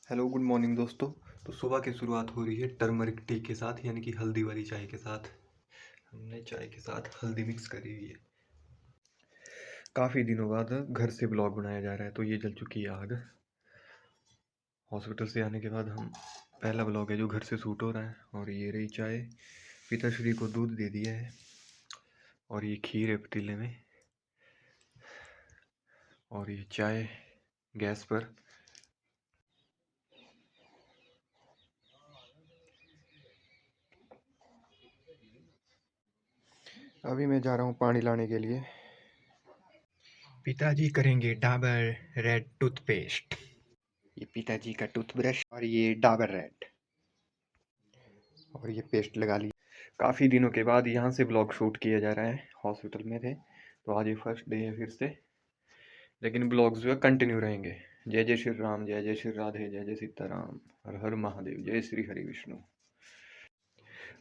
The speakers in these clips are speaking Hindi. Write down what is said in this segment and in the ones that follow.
हेलो गुड मॉर्निंग दोस्तों। तो सुबह की शुरुआत हो रही है टर्मरिक टी के साथ, यानी कि हल्दी वाली चाय के साथ। हमने चाय के साथ हल्दी मिक्स करी हुई है। काफ़ी दिनों बाद घर से ब्लॉग बनाया जा रहा है, तो ये जल चुकी है आग। हॉस्पिटल से आने के बाद हम पहला ब्लॉग है जो घर से शूट हो रहा है। और ये रही चाय, पिताश्री को दूध दे दिया है और ये खीर है पतीले में, और ये चाय गैस पर। अभी मैं जा रहा हूँ पानी लाने के लिए। पिताजी करेंगे डाबर रेड टूथपेस्ट। ये पिताजी का टूथब्रश और ये डाबर रेड, और ये पेस्ट लगा ली। काफ़ी दिनों के बाद यहाँ से ब्लॉग शूट किया जा रहा है। हॉस्पिटल में थे तो आज ये फर्स्ट डे है फिर से, लेकिन ब्लॉग्स जो है कंटिन्यू रहेंगे। जय जय श्री राम, जय जय श्री राधे, जय जय सीताराम, हर हर महादेव, जय श्री हरि विष्णु।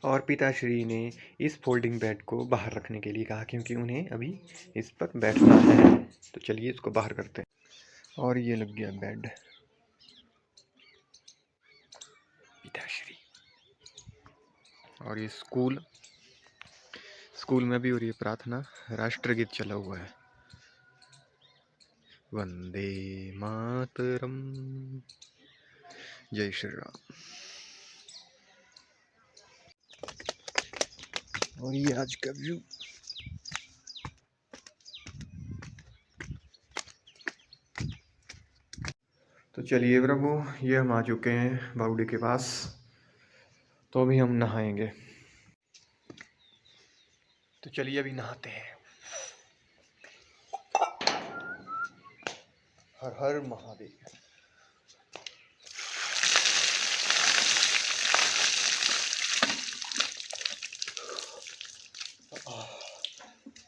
और पिताश्री ने इस फोल्डिंग बेड को बाहर रखने के लिए कहा, क्योंकि उन्हें अभी इस पर बैठना है। तो चलिए इसको बाहर करते हैं। और ये लग गया बेड। पिताश्री। और ये स्कूल में भी हो रही है प्रार्थना, राष्ट्रगीत चला हुआ है। वंदे मातरम, जय श्री राम। और ये आज का व्यू। तो चलिए प्रभु, ये हम आ चुके हैं बावड़ी के पास। तो अभी हम नहाएंगे। तो चलिए अभी नहाते हैं। हर हर महादेव।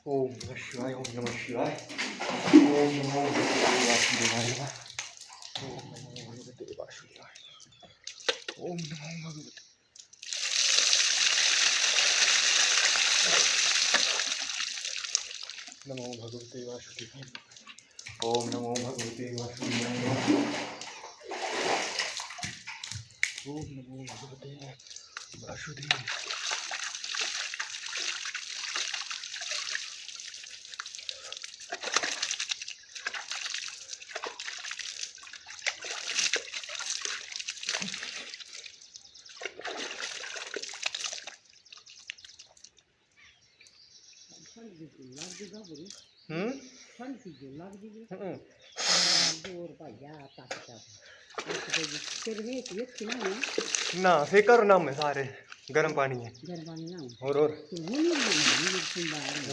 ओम नमः शिवाय, ओम नमः शिवाय, ओम नमो भगवते वासुदेवाय नमः, ओम नमो भगवते वासुदेवाय, ओम नमो भगवते। नमो भगवते वासुदेवाय, ओम नमो भगवते वासुदेवाय नमः, ओम नमो भगवते वासुदेवाय। ना फेकर नाम है सारे गर्म पानी है। और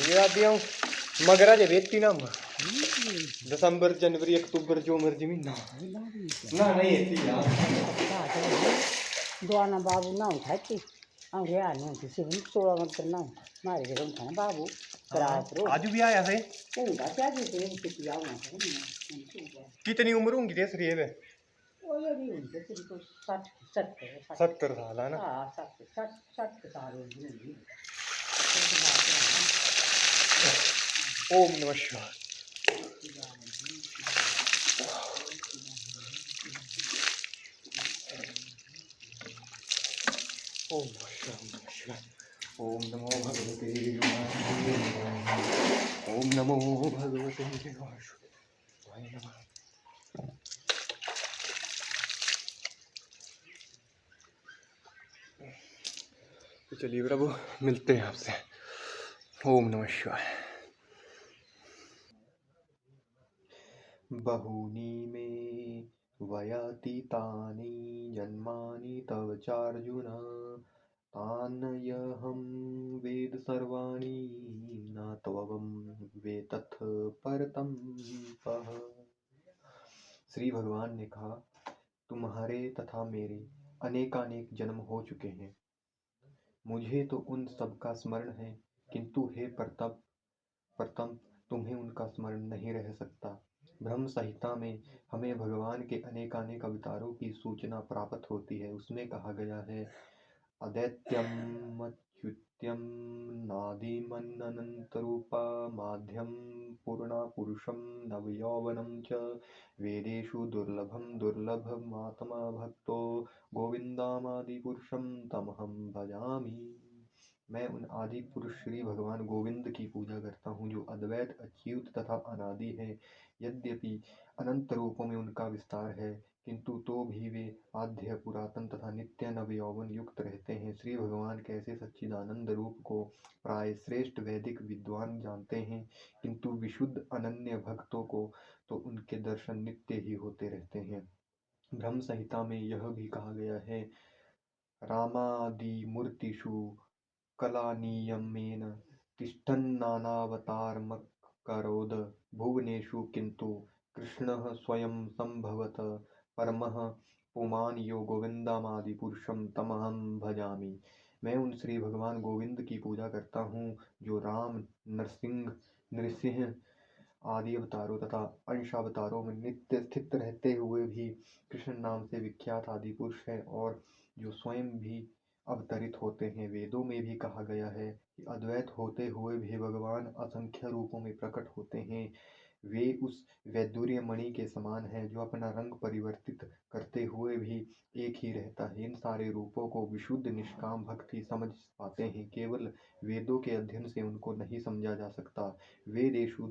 ये आ दिया मगरा जे बेती नाम दिसंबर जनवरी अक्टूबर जो मर्जी महीना ना नहीं है यार। दोआना बाबू ना उठाती हम रे नहीं किसी भी 16 मतलब ना मारे के हम खाना बाबू करा आज भी आया थे। वो क्या देते हैं किसी आओ ना कितनी उम्र होंगी तेरी ये? वो ये भी उनके सिर्फ तो 60 70 साल है ना। हां 60 साल हो गए। ओम नमः शिवाय। ओम नमः शिवाय, ओम नमो भगवते वासुदेवाय, ओम नमो भगवते वासुदेवाय नमः। तो चलिए प्रभु, मिलते हैं आपसे। ओम नमः शिवाय। बहूनि मे वयातीतानि जन्मानि तव चार्जुन, तान्यहं वेद सर्वाणि न त्वं वेत्तथ परतंपः। श्री भगवान ने कहा, तुम्हारे तथा मेरे अनेकानेक जन्म हो चुके हैं। मुझे तो उन सब का स्मरण है, किंतु हे प्रतम तुम्हें उनका स्मरण नहीं रह सकता। ब्रह्म संहिता में हमें भगवान के अनेकानेक अवतारों की सूचना प्राप्त होती है। उसमें कहा गया है, अदैत्यम अच्युत्यं नादिमनन्तरूपमाद्यं पूर्णापुरुषं नवयौवनं च वेदेषु दुर्लभं दुर्लभमात्मा भक्तो गोविन्दमादिपुरुषं तमहं भजामि। मैं उन आदि पुरुष श्री भगवान गोविंद की पूजा करता हूँ जो अद्वैत अच्युत तथा अनादि है। यद्यपि अनंत रूपों में उनका विस्तार है, किंतु तो भी वे आद्य पुरातन तथा नित्य नवयौवन युक्त रहते हैं। श्री भगवान कैसे सच्चिदानंद रूप को प्राय श्रेष्ठ वैदिक विद्वान जानते हैं, किंतु विशुद्ध अनन्य भक्तों को तो उनके दर्शन नित्य ही होते रहते हैं। ब्रह्म संहिता में यह भी कहा गया है, रामादिमूर्तिषु कलानियमेन तिष्ठन्नानावतारमकरोद भुवनेषु किन्तु कृष्णः स्वयं संभवत परमः पुमान् यो गोविन्दमादिपुरुषं तमहं भजामि। मैं उन श्री भगवान गोविंद की पूजा करता हूँ जो राम, नृसिंह आदि अवतारों तथा अंशावतारों में नित्य स्थित रहते हुए भी कृष्ण नाम से विख्यात आदि पुरुष है और जो स्वयं भी अवतरित होते हैं। वेदों में भी कहा गया है कि अद्वैत होते हुए भी भगवान असंख्य रूपों में प्रकट होते हैं। वे उस वैदुर्य मणि के समान है जो अपना रंग परिवर्तित करते हुए भी एक ही रहता है। इन सारे रूपों को विशुद्ध निष्काम भक्त ही समझ पाते हैं, केवल वेदों के अध्ययन से उनको नहीं समझा जा सकता। वेदेषु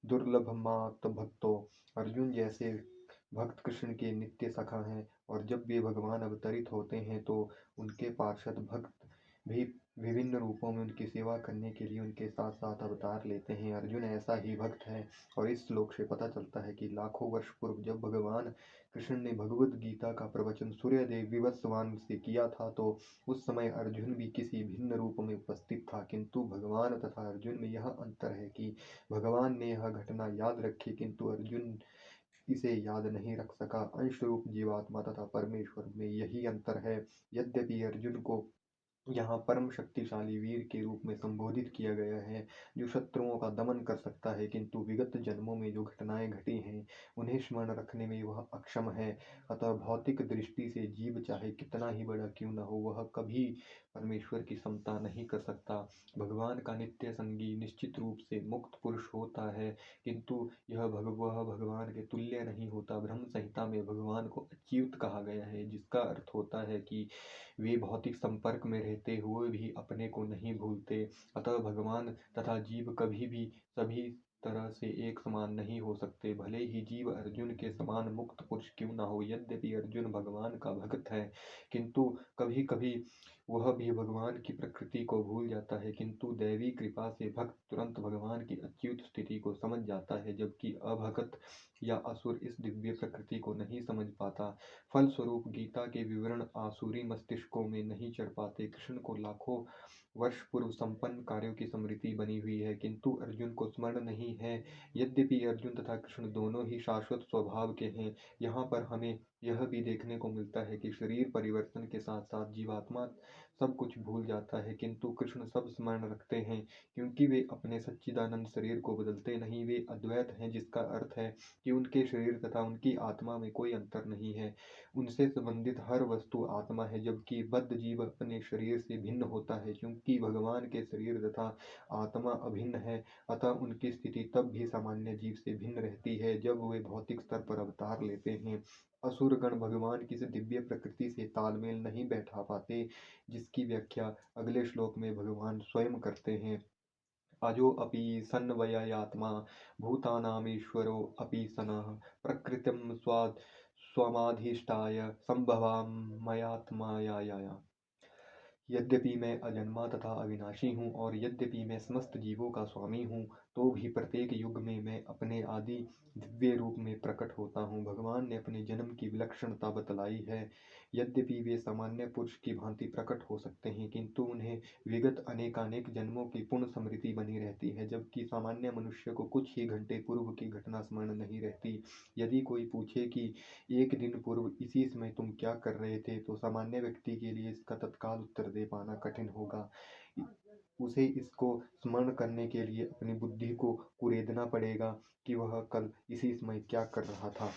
दुर्लभमात भक्तो, अर्जुन जैसे भक्त कृष्ण के नित्य सखा हैं, और जब वे भगवान अवतरित होते हैं तो उनके पार्षद भक्त भी विभिन्न रूपों में उनकी सेवा करने के लिए उनके साथ साथ अवतार लेते हैं। अर्जुन ऐसा ही भक्त है, और इस श्लोक से पता चलता है कि लाखों वर्ष पूर्व जब भगवान कृष्ण ने भगवद गीता का प्रवचन सूर्यदेव विवस्वान से किया था, तो उस समय अर्जुन भी किसी भिन्न रूप में उपस्थित था, किंतु भगवान तथा अर्जुन में यह अंतर है कि भगवान ने यह घटना याद रखी, किंतु अर्जुन इसे याद नहीं रख सका। अंश रूप जीवात्मा तथा परमेश्वर में यही अंतर है। यद्यपि अर्जुन को यहाँ परम शक्तिशाली वीर के रूप में संबोधित किया गया है, जो शत्रुओं का दमन कर सकता है, किंतु विगत जन्मों में जो घटनाएं घटी हैं उन्हें स्मरण रखने में वह अक्षम है। अतः भौतिक दृष्टि से जीव चाहे कितना ही बड़ा क्यों न हो, वह कभी परमेश्वर की समता नहीं कर सकता। भगवान का नित्य संगी निश्चित रूप से मुक्त पुरुष होता है, किंतु वह भगवान के तुल्य नहीं होता। ब्रह्म संहिता में भगवान को अच्युत कहा गया है, जिसका अर्थ होता है कि वे भौतिक संपर्क में रहते हुए भी अपने को नहीं भूलते। अतः भगवान तथा जीव कभी भी सभी तरह से एक समान नहीं हो सकते, भले ही जीव अर्जुन के समान मुक्त पुरुष क्यों न हो। यद्यपि अर्जुन भगवान का भक्त है, किंतु कभी कभी वह भी भगवान की प्रकृति को भूल जाता है, किंतु दैवी कृपा से भक्त तुरंत भगवान की अच्युत स्थिति को समझ जाता है, जबकि अभगत या असुर इस दिव्य प्रकृति को नहीं समझ पाता। फलस्वरूप गीता के विवरण आसुरी मस्तिष्कों में नहीं चढ़ पाते। कृष्ण को लाखों वर्ष पूर्व संपन्न कार्यों की स्मृति बनी हुई है, किंतु अर्जुन को स्मरण नहीं है। यद्यपि अर्जुन तथा कृष्ण दोनों ही शाश्वत स्वभाव के हैं, यहाँ पर हमें यह भी देखने को मिलता है कि शरीर परिवर्तन के साथ साथ जीवात्मा सब कुछ भूल जाता है, किंतु कृष्ण सब स्मरण रखते हैं, क्योंकि वे अपने सच्चिदानंद शरीर को बदलते नहीं। वे अद्वैत हैं, जिसका अर्थ है कि उनके शरीर तथा उनकी आत्मा में कोई अंतर नहीं है। उनसे संबंधित हर वस्तु आत्मा है, जबकि बद्ध जीव अपने शरीर से भिन्न होता है। क्योंकि भगवान के शरीर तथा आत्मा अभिन्न है, अतः उनकी स्थिति तब भी सामान्य जीव से भिन्न रहती है जब वे भौतिक स्तर पर अवतार लेते हैं। असुरगण भगवान की इस दिव्य प्रकृति से तालमेल नहीं बैठा पाते, जिसकी व्याख्या अगले श्लोक में भगवान स्वयं करते हैं। अजो अपि सन्वययात्मा भूतानामीश्वरो अपि सनः प्रकृतिं स्वमाधिष्ठाय संभवाम्यात्मया। यद्यपि मैं अजन्मा तथा अविनाशी हूँ, और यद्यपि मैं समस्त जीवों का स्वामी हूँ, तो भी प्रत्येक युग में मैं अपने आदि दिव्य रूप में प्रकट होता हूँ। भगवान ने अपने जन्म की विलक्षणता बतलाई है। यद्यपि वे सामान्य पुरुष की भांति प्रकट हो सकते हैं, किंतु उन्हें विगत अनेकानेक जन्मों की पुण्य स्मृति बनी रहती है, जबकि सामान्य मनुष्य को कुछ ही घंटे पूर्व की घटना स्मरण नहीं रहती। यदि कोई पूछे कि एक दिन पूर्व इसी समय तुम क्या कर रहे थे, तो सामान्य व्यक्ति के लिए इसका तत्काल उत्तर दे पाना कठिन होगा। उसे इसको स्मरण करने के लिए अपनी बुद्धि को कुरेदना पड़ेगा कि वह कल इसी समय क्या कर रहा था।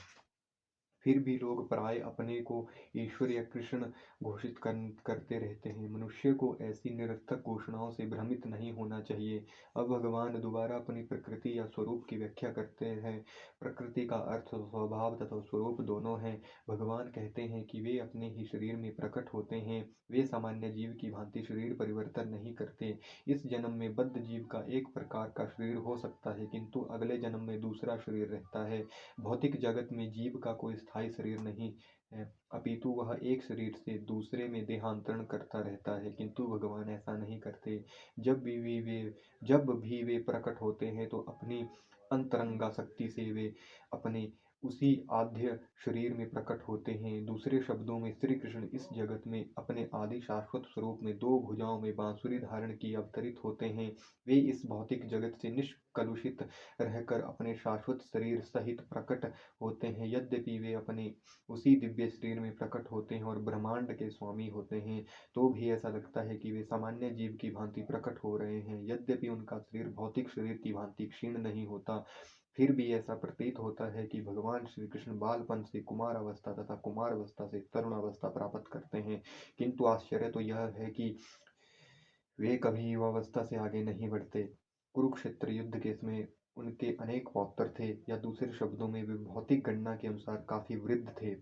फिर भी लोग प्राय अपने को ईश्वर या कृष्ण घोषित करते रहते हैं। मनुष्य को ऐसी निरर्थक घोषणाओं से भ्रमित नहीं होना चाहिए। अब भगवान दोबारा अपनी प्रकृति या स्वरूप की व्याख्या करते हैं। प्रकृति का अर्थ स्वभाव तथा स्वरूप दोनों है। भगवान कहते हैं कि वे अपने ही शरीर में प्रकट होते हैं। वे सामान्य जीव की भांति शरीर परिवर्तन नहीं करते। इस जन्म में बद्ध जीव का एक प्रकार का शरीर हो सकता है, किंतु अगले जन्म में दूसरा शरीर रहता है। भौतिक जगत में जीव का कोई स्थायी शरीर नहीं है, अपितु वह एक शरीर से दूसरे में देहांतरण करता रहता है, किंतु भगवान ऐसा नहीं करते। जब भी वे प्रकट होते हैं तो अपनी अंतरंगा शक्ति से वे अपने उसी आद्य शरीर में प्रकट होते हैं। दूसरे शब्दों में श्री कृष्ण इस जगत में अपने आदि शाश्वत स्वरूप में दो भुजाओं में बांसुरी धारण की अवतरित होते हैं। वे इस भौतिक जगत से निष्कलुषित रहकर अपने शाश्वत शरीर सहित प्रकट होते हैं। यद्यपि वे अपने उसी दिव्य शरीर में प्रकट होते हैं और ब्रह्मांड के स्वामी होते हैं, तो भी ऐसा लगता है कि वे सामान्य जीव की भांति प्रकट हो रहे हैं। यद्यपि उनका शरीर भौतिक शरीर की भांति क्षीण नहीं होता, फिर भी ऐसा प्रतीत होता है कि भगवान श्री कृष्ण बालपन से कुमार अवस्था तथा कुमार अवस्था से तरुण अवस्था प्राप्त करते हैं। किंतु आश्चर्य तो यह है कि वे कभी युवावस्था से आगे नहीं बढ़ते। कुरुक्षेत्र युद्ध के समय उनके अनेक पौत्र थे, या दूसरे शब्दों में वे भौतिक गणना के अनुसार काफी वृद्ध थे,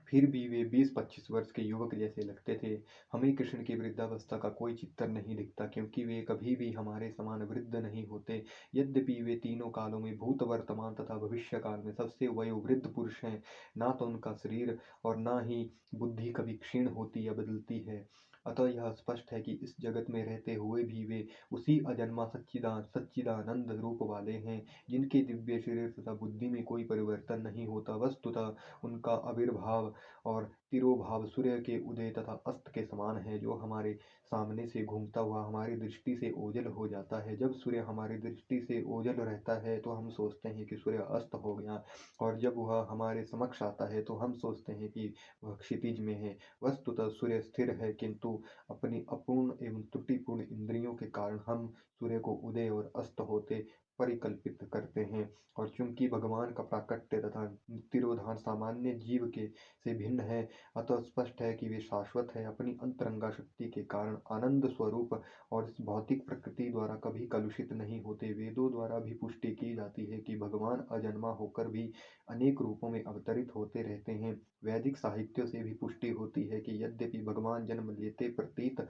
फिर भी वे 20-25 वर्ष के युवक जैसे लगते थे। हमें कृष्ण की वृद्धावस्था का कोई चित्र नहीं दिखता, क्योंकि वे कभी भी हमारे समान वृद्ध नहीं होते। यद्यपि वे तीनों कालों में भूत, वर्तमान तथा भविष्य काल में सबसे वयोवृद्ध पुरुष हैं, ना तो उनका शरीर और ना ही बुद्धि कभी क्षीण होती या बदलती है। अतः यह स्पष्ट है कि इस जगत में रहते हुए भी वे उसी अजन्मा सच्चिदानंद रूप वाले हैं, जिनके दिव्य शरीर तथा बुद्धि में कोई परिवर्तन नहीं होता। वस्तुतः उनका आविर्भाव और तिरोभाव सूर्य के उदय तथा अस्त के समान है, जो हमारे सामने से घूमता हुआ हमारी दृष्टि से ओझल हो जाता है। जब सूर्य हमारी दृष्टि से ओझल रहता है तो हम सोचते हैं कि सूर्य अस्त हो गया, और जब वह हमारे समक्ष आता है तो हम सोचते हैं कि वह क्षितिज में है। वस्तुतः सूर्य स्थिर है, किंतु अपनी अपूर्ण एवं त्रुटिपूर्ण इंद्रियों के कारण हम सूर्य को उदय और अस्त होते परिकल्पित करते हैं। और चूंकि भगवान का प्राकट्य तथा तिरोधान सामान्य जीव के से भिन्न है, अतः स्पष्ट है कि वे शाश्वत है, अपनी अंतरंगा शक्ति के कारण आनंद स्वरूप और इस भौतिक प्रकृति द्वारा कभी कलुषित नहीं होते। वेदों द्वारा भी पुष्टि की जाती है कि भगवान अजन्मा होकर भी अनेक रूपों में अवतरित होते रहते हैं। वैदिक साहित्यों से भी पुष्टि होती है कि यद्यपि भगवान जन्म लेते प्रतीत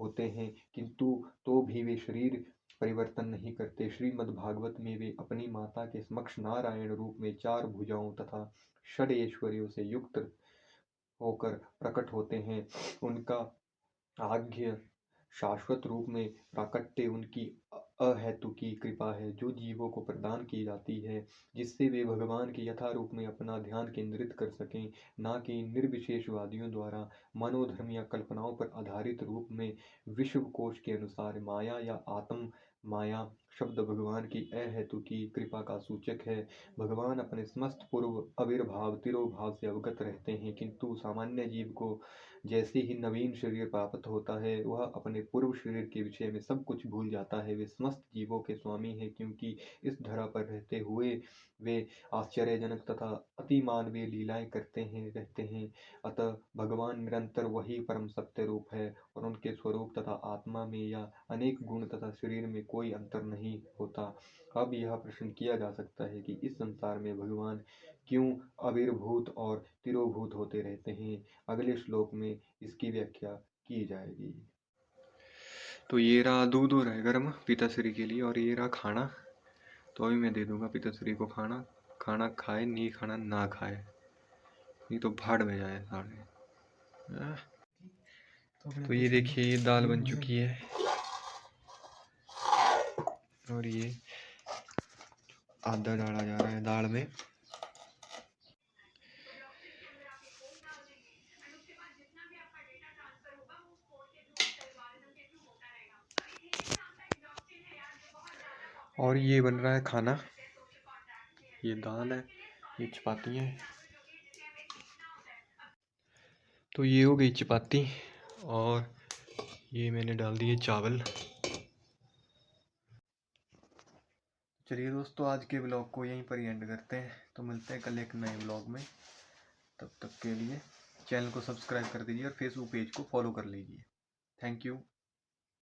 होते हैं, किंतु तो भी वे शरीर परिवर्तन नहीं करते। श्रीमद् भागवत में वे अपनी माता के समक्ष नारायण रूप में 4 भुजाओं तथा षड ऐश्वर्यों से युक्त होकर प्रकट होते हैं। उनका आज्ञ शाश्वत रूप में प्राकट्य उनकी अहेतुकी कृपा है, जो जीवों को प्रदान की जाती है, जिससे वे भगवान के यथा रूप में अपना ध्यान केंद्रित कर सकें, ना कि निर्विशेषवादियों द्वारा मनोधर्म या कल्पनाओं पर आधारित रूप में। विश्वकोश के अनुसार माया या आत्म माया शब्द भगवान की अहेतुकी कृपा का सूचक है। भगवान अपने समस्त पूर्व आविर्भाव तिरोभाव से अवगत रहते हैं, किंतु सामान्य जीव को जैसे ही नवीन शरीर प्राप्त होता है, वह अपने पूर्व शरीर के विषय में सब कुछ भूल जाता है। वे समस्त जीवों के स्वामी हैं, क्योंकि इस धरा पर रहते हुए वे आश्चर्यजनक तथा अति मानवीय लीलाएं करते रहते हैं। अतः भगवान निरंतर वही परम सत्य रूप है, और उनके स्वरूप तथा आत्मा में या अनेक गुण तथा शरीर में कोई अंतर नहीं होता। अब यह प्रश्न किया जा सकता है कि इस संसार में भगवान क्यों आविर्भूत और तिरोभूत होते रहते हैं। अगले श्लोक में इसकी व्याख्या की जाएगी। तो ये रहा दूध हो रहा है गर्म पिताश्री के लिए, और ये रहा खाना। तो अभी मैं दे दूंगा पिताश्री को खाना। खाना खाए, नहीं खाना ना खाए, नहीं तो भाड़ में जाए साढ़े। तो ये देखिए, ये दाल बन चुकी है, और ये आधा डाला जा रहा है दाल में। और ये बन रहा है खाना, ये दाल है, ये चपाती है। तो ये हो गई चपाती, और ये मैंने डाल दिए चावल। चलिए दोस्तों, आज के ब्लॉग को यहीं पर ही एंड करते हैं। तो मिलते हैं कल एक नए ब्लॉग में। तब तक के लिए चैनल को सब्सक्राइब कर दीजिए और फेसबुक पेज को फॉलो कर लीजिए। Thank you.